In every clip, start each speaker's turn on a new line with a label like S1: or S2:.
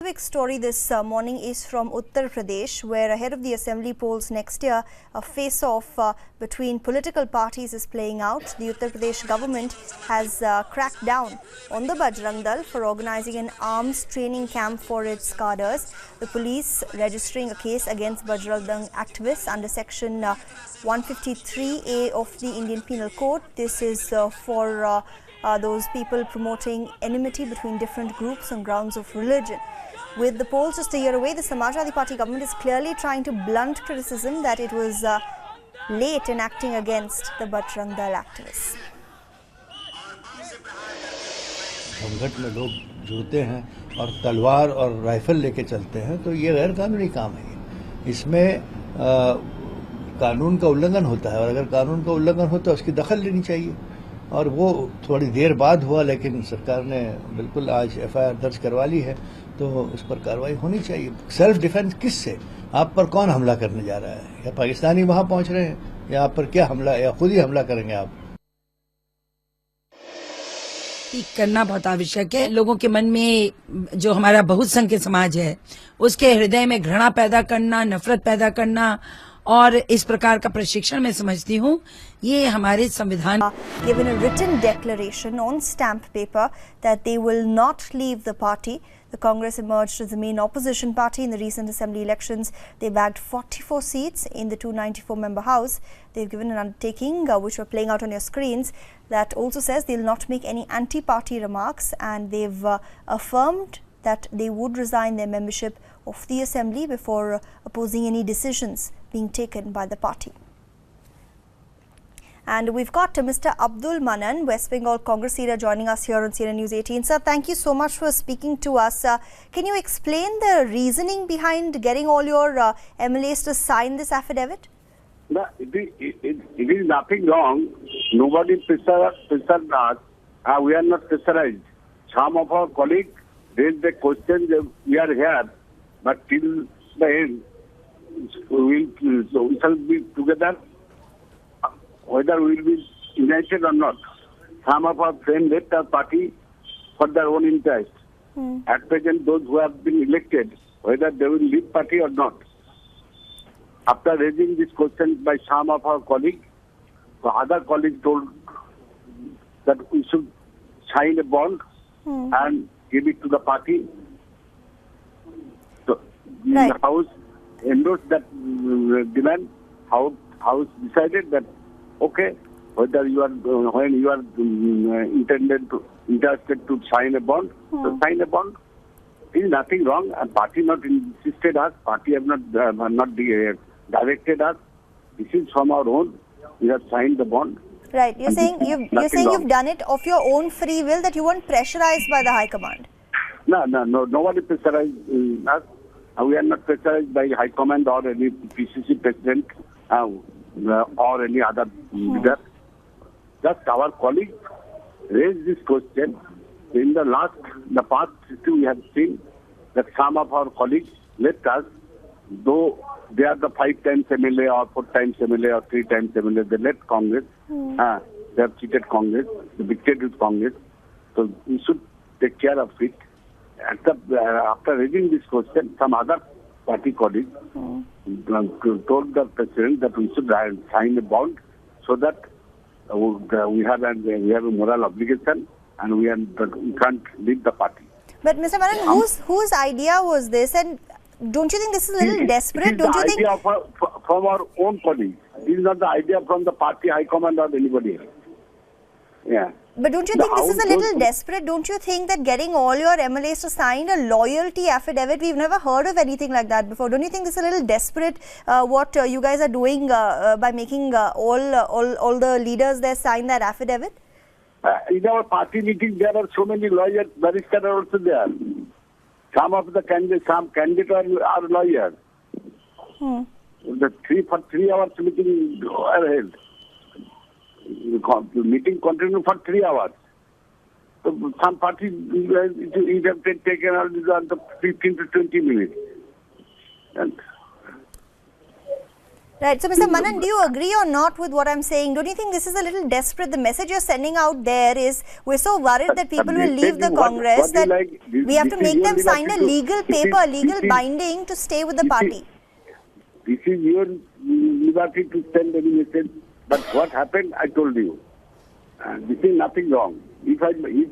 S1: quick story this morning is from Uttar Pradesh, where ahead of the assembly polls next year, a face-off between political parties is playing out. The Uttar Pradesh government has cracked down on the Bajrang Dal for organizing an arms training camp for its cadres. The police registering a case against Bajrang Dal activists under section 153A of the Indian Penal Code. This is for those people promoting enmity between different groups on grounds of religion. With the polls just a year away, the Samajwadi Party government is clearly trying to blunt criticism that it was late in acting against the Bajrang Dal activists.
S2: घमघट में लोग जुड़ते हैं और तलवार और rifle लेके चलते हैं तो ये गैर कानूनी काम है। इसमें कानून का उल्लंघन होता है और अगर कानून का उल्लंघन हो तो उसकी दखल लेनी चाहिए और वो थोड़ी देर बाद हुआ, लेकिन सरकार ने बिल्कुल आज एफआईआर दर्ज करवा ली है तो उस पर कार्रवाई होनी चाहिए। सेल्फ डिफेंस किससे? आप पर कौन हमला करने जा रहा है? या पाकिस्तानी वहां पहुंच रहे हैं या आप पर क्या हमला, या खुद ही हमला करेंगे आप?
S3: करना बहुत आवश्यक है। लोगों के मन में जो हमारा बहुसंख्यक समाज है उसके हृदय में घृणा पैदा करना, नफरत पैदा करना और इस प्रकार का प्रशिक्षण मैं समझती हूँ ये हमारे संविधान।
S1: Given a written declaration on stamp paper that they will not leave the party. The Congress emerged as the main opposition party in the recent assembly elections. They bagged 44 seats in the 294-member House. They've given an undertaking, which we're playing out on your screens, that also says they'll not make any anti-party remarks, and they've affirmed that they would resign their membership of the assembly before opposing any decisions being taken by the party. And we've got Mr. Abdul Manan, West Bengal Congress leader, joining us here on CNN News 18. Sir, thank you so much for speaking to us. Can you explain the reasoning behind getting all your MLAs to sign this affidavit?
S4: No, it is nothing wrong. Nobody pressured us. We are not pressurized. Some of our colleagues raised the question that we are here, but till the end, we shall be together, whether we will be united or not. Some of our friends left our party for their own interest. At present, those who have been elected, whether they will leave party or not. After raising this question by some of our colleagues, the other colleagues told that we should sign a bond and give it to the party. So the House endorsed that demand. House decided that okay, whether you are when you are interested to sign a bond, so sign a bond. There is nothing wrong. And party not insisted us. Party have not directed us. This is from our own. We have signed the bond.
S1: Right. You're saying you've done it of your own free will, that you weren't pressurized by the High Command.
S4: No. Nobody pressurized us. We are not pressurized by High Command or any PCC president or any other leader. Just our colleagues raised this question. In the past history, we have seen that some of our colleagues left us, though they are the 5 times MLA or 4 times MLA or 3 times MLA, they left Congress. They have cheated Congress, they betrayed with Congress. So we should take care of it. After raising this question, some other party colleagues told the president that we should sign a bond so that we have a moral obligation and we can't leave the party.
S1: But Mr. Manan, whose idea was this? And don't you think this is a little desperate? Don't you think?
S4: It is the idea from our own colleagues. This is not the idea from the party high command or anybody else. Yeah.
S1: But don't you think this is a little desperate? Don't you think that getting all your MLAs to sign a loyalty affidavit, we've never heard of anything like that before. Don't you think this is a little desperate what you guys are doing by making all the leaders there sign that affidavit?
S4: In our party meeting, there are so many lawyers, barristers are also there. Some of the candidates, are lawyers. For 3 hours meeting are held. The meeting continued for 3 hours. So some parties it have taken around 15 to 20 minutes. And
S1: Right. So, Mr. Manan, do you agree or not with what I'm saying? Don't you think this is a little desperate? The message you're sending out there is we're so worried that people will leave the Congress that we have to make them sign a legal paper, legal binding to stay with the party.
S4: This is your liberty to send any message. But what happened, I told you. This is nothing wrong. If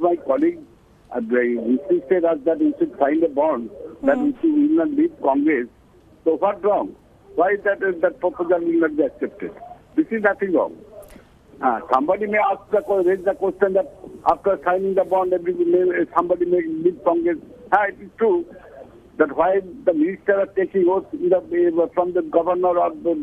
S4: my colleague insisted us that we should sign a bond, that we will not leave Congress, so what's wrong? Why that proposal will not be accepted? This is nothing wrong. Somebody may raise the question that after signing the bond, somebody may leave Congress. It is true that why the minister are taking oath from the governor or the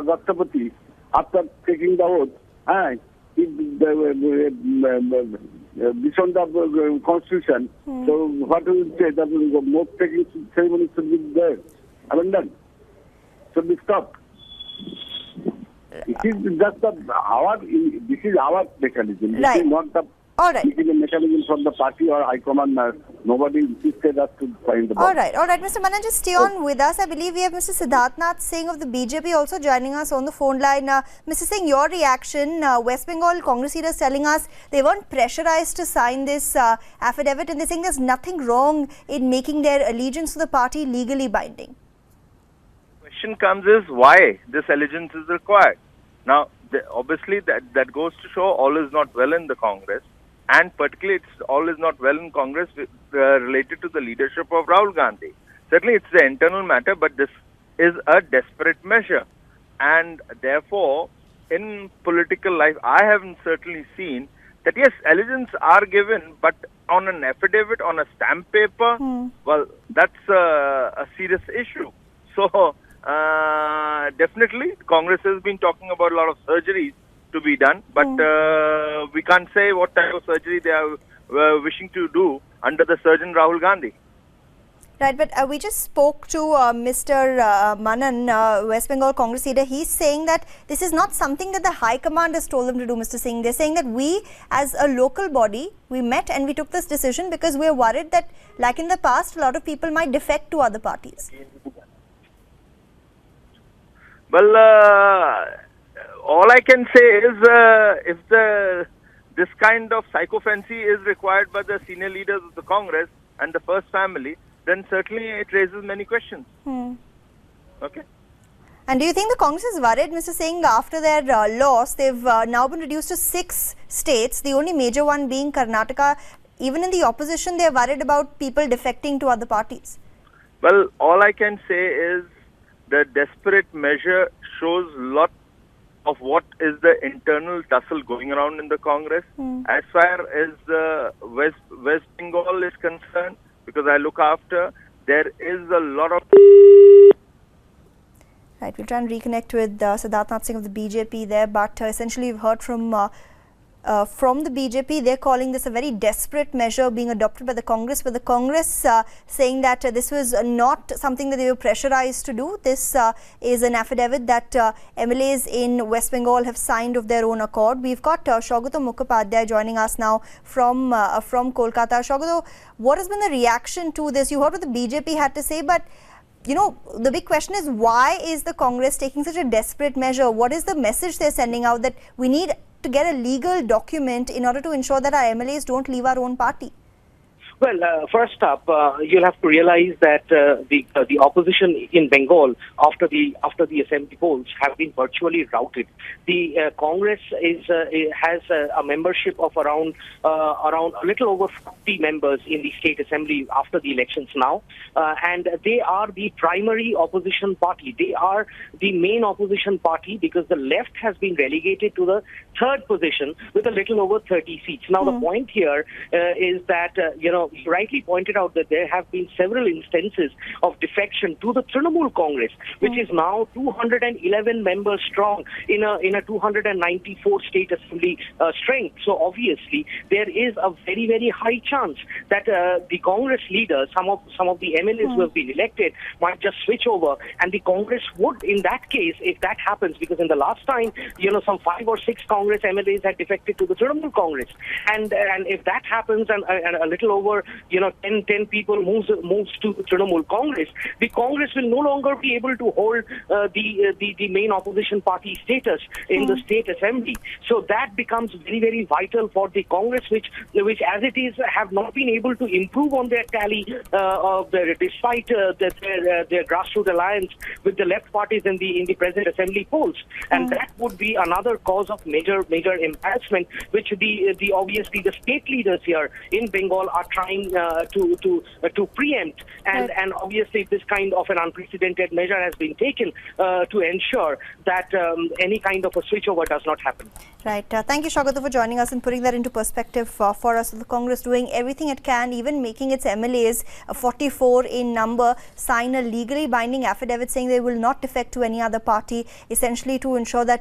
S4: Rashtrapati after taking the oath, beyond the constitution. So what do you say? That the most taking ceremony should be there. Abandoned. Should be stopped. This is just our mechanism. This
S1: Right.
S4: is not the
S1: All right.
S4: This is a mechanism from the party or high command. Nobody insisted us to find the bond.
S1: All right, Mr. Manan, just stay on with us. I believe we have Mr. Siddharthnath Singh of the BJP also joining us on the phone line. Mr. Singh, your reaction, West Bengal Congress leaders telling us they weren't pressurized to sign this affidavit, and they're saying there's nothing wrong in making their allegiance to the party legally binding.
S5: Question comes is why this allegiance is required. Now, obviously that goes to show all is not well in the Congress, and particularly all is not well in Congress related to the leadership of Rahul Gandhi. Certainly it's the internal matter, but this is a desperate measure, and therefore in political life I haven't certainly seen that yes, allegiance are given, but on an affidavit, on a stamp paper, well, that's a serious issue. So definitely Congress has been talking about a lot of surgeries to be done, but we can't say what type of surgery they are wishing to do under the surgeon Rahul Gandhi.
S1: Right, but we just spoke to Mr. Manan, West Bengal Congress leader. He's saying that this is not something that the High Command has told them to do, Mr. Singh. They're saying that we, as a local body, we met and we took this decision because we're worried that, like in the past, a lot of people might defect to other parties.
S5: Well, all I can say is if this kind of psychophancy is required by the senior leaders of the Congress and the First Family, then certainly it raises many questions. Okay.
S1: And do you think the Congress is worried, Mr. Singh, after their loss, they've now been reduced to 6 states, the only major one being Karnataka. Even in the opposition, they're worried about people defecting to other parties.
S5: Well, all I can say is the desperate measure shows a lot of what is the internal tussle going around in the Congress. As far as the West Bengal is concerned, because I look after, there is a lot of...
S1: Right, we'll try and reconnect with Siddharthnath Singh of the BJP there, but essentially we've heard from the BJP. They're calling this a very desperate measure being adopted by the Congress, but the Congress saying that this was not something that they were pressurized to do. This is an affidavit that MLAs in West Bengal have signed of their own accord. We've got Saugata Mukhopadhyay joining us now from Kolkata. Saugata, what has been the reaction to this? You heard what the BJP had to say, but you know, the big question is why is the Congress taking such a desperate measure? What is the message they're sending out that we need to get a legal document in order to ensure that our MLAs don't leave our own party?
S6: Well, first up, you'll have to realize that the opposition in Bengal after the assembly polls have been virtually routed. The Congress has a membership of around a little over 40 members in the state assembly after the elections now, and they are the primary opposition party. They are the main opposition party because the left has been relegated to the third position with a little over 30 seats. Now, the point here is that you rightly pointed out that there have been several instances of defection to the Trinamool Congress, which is now 211 members strong in a 294 state assembly strength. So obviously there is a very, very high chance that the Congress leaders, some of the MLAs who have been elected, might just switch over, and the Congress would, in that case, if that happens, because in the last time, some 5 or 6 Congress MLAs had defected to the Trinamool Congress, and if that happens, and a little over another 10 people moves to Trinamool Congress, the Congress will no longer be able to hold the main opposition party status in the state assembly. So that becomes very, very vital for the Congress, which as it is have not been able to improve on their tally despite their grassroots alliance with the left parties in the present assembly polls, and that would be another cause of major embarrassment, which obviously the state leaders here in Bengal are trying to preempt, and obviously this kind of an unprecedented measure has been taken to ensure that any kind of a switchover does not happen.
S1: Right. Thank you, Saugata, for joining us and putting that into perspective for us. The Congress doing everything it can, even making its MLAs 44 in number sign a legally binding affidavit saying they will not defect to any other party, essentially to ensure that